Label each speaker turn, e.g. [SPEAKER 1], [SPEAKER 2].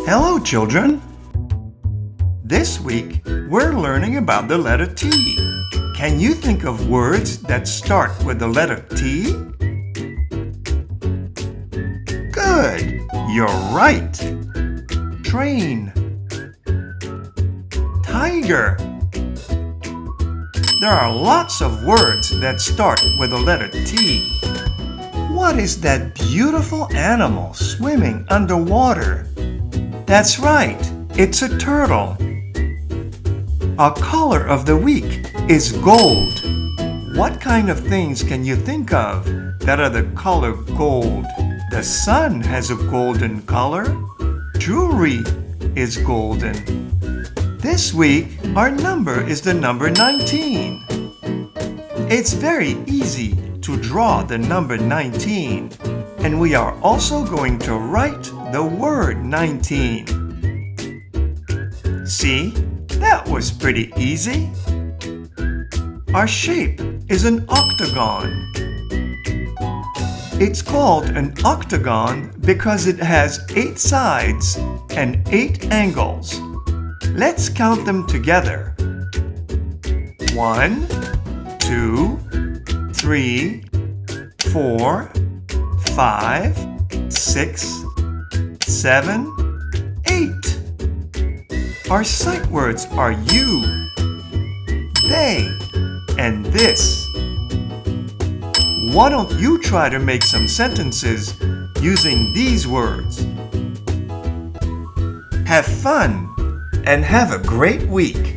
[SPEAKER 1] Hello, children! This week, we're learning about the letter T. Can you think of words that start with the letter T? Good! You're right! Train. Tiger. There are lots of words that start with the letter T. What is that beautiful animal swimming underwater? That's right, it's a turtle. Our color of the week is gold. What kind of things can you think of that are the color gold? The sun has a golden color. Jewelry is golden. This week, our number is the number 19. It's very easy to draw the number 19, and we are also going to write the word 19. See, that was pretty easy. Our shape is an octagon. It's called an octagon because it has 8 sides and 8 angles. Let's count them together. 1, 2, 3, 4, 5, 6, 7, 8. Our sight words are you, they, and this. Why don't you try to make some sentences using these words? Have fun and have a great week!